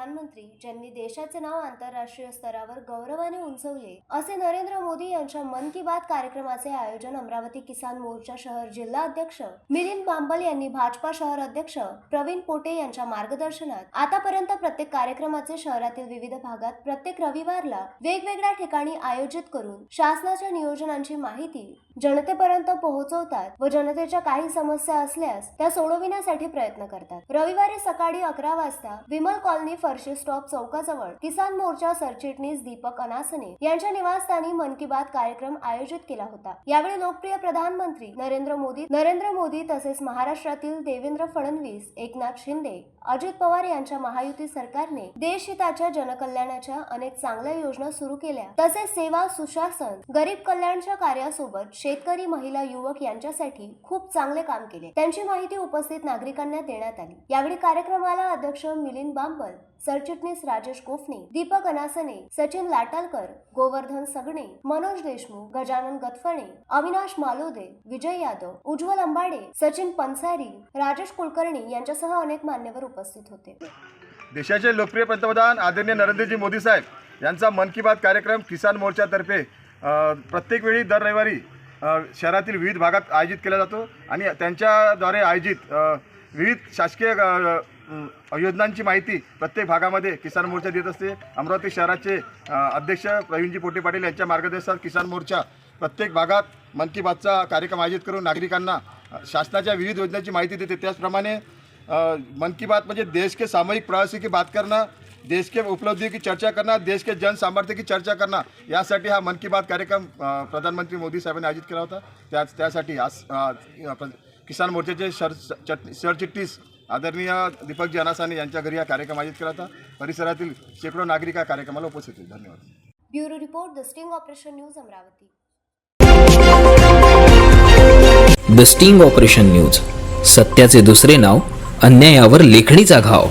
प्रधानमंत्री ज्यांनी देशाचे नाव आंतरराष्ट्रीय स्तरावर गौरवाने उंचवले असे नरेंद्र मोदी यांच्या मन की बात कार्यक्रमाचे आयोजन अमरावती किसान मोर्चा शहर जिल्हा अध्यक्ष मिलिंद बांबल यांनी भाजपा शहर अध्यक्ष प्रवीण पोटे यांच्या मार्गदर्शनात आतापर्यंत प्रत्येक कार्यक्रमाचे शहरातील विविध भागात प्रत्येक रविवारला वेगवेगळ्या ठिकाणी आयोजित करून शासनाच्या नियोजनांची माहिती जनतेपर्यंत पोहोचवतात व जनतेच्या काही समस्या असल्यास त्या सोडविण्यासाठी प्रयत्न करतात। रविवारी सकाळी 11 वाजता विमल कॉलनी फरशी स्टॉप चौकाजवळ किसान मोर्चा सरचिटणीस दीपक अनासने यांच्या निवासस्थानी मन की बात कार्यक्रम आयोजित केला होता। यावेळी लोकप्रिय प्रधानमंत्री नरेंद्र मोदी तसेच महाराष्ट्रातील देवेंद्र फडणवीस, एकनाथ शिंदे, अजित पवार यांच्या महायुती सरकारने देशहिताच्या जनकल्याणाच्या अनेक चांगल्या योजना सुरू केल्या तसेच सेवा, सुशासन, गरीब कल्याणच्या कार्यासोबत शेतकरी, महिला, युवक यांच्यासाठी खूप चांगले काम केले। त्यांची माहिती उपस्थित नागरिकांना देण्यात आली। यावेळी कार्यक्रमाला अध्यक्ष मिलिंद बांबल, सरचिटणीस राजेश कोफणे, दीपक अनासने, सचिन लाटालकर, गोवर्धन सगणे, मनोज देशमुख, गजानन गतफणे, अविनाश मालोदे, विजय यादव, उज्ज्वल अंबाडे, सचिन पंसारी, राजेश कुलकर्णी यांच्यासह अनेक मान्यवर उपस्थित होते। देशाचे लोकप्रिय पंतप्रधान आदरणीय नरेंद्रजी मोदी साहेब यांचा मन की बात कार्यक्रम किसान मोर्चातर्फे प्रत्येक वेळी दर रविवारी शहरातील विविध भागात आयोजित केला जातो आणि त्यांच्याद्वारे आयोजित विविध शासकीय योजनांची माहिती प्रत्येक भागामध्ये किसान मोर्चा देत असते। अमरावती शहराचे अध्यक्ष प्रवीणजी पोटे पाटील यांच्या मार्गदर्शनात किसान मोर्चा प्रत्येक भागात मन की बातचा कार्यक्रम आयोजित करून नागरिकांना शासनाच्या विविध योजनांची माहिती देते। त्याचप्रमाणे मन की बात म्हणजे देश के सामूहिक प्रयासों की बात करना, देश के उपलब्धियों की चर्चा करना, देश के जन सामर्थ्य की चर्चा करना, यासाठी हा मन की बात कार्यक्रम प्रधानमंत्री मोदी साहेबांनी आयोजित केला होता। त्यासाठी आज किसान मोर्चाचे सरचिटणीस आदरणीय दीपकजी अनासाने यांच्या घरी हा कार्यक्रम आयोजित केला होता। परिसरातील शेकडो नागरिक या कार्यक्रमाला उपस्थित होते। धन्यवाद। Bureau report, the sting operation news, Amravati. The sting operation news, सत्याचे दुसरे नाव, अन्यायावर लेखणीचा घाव।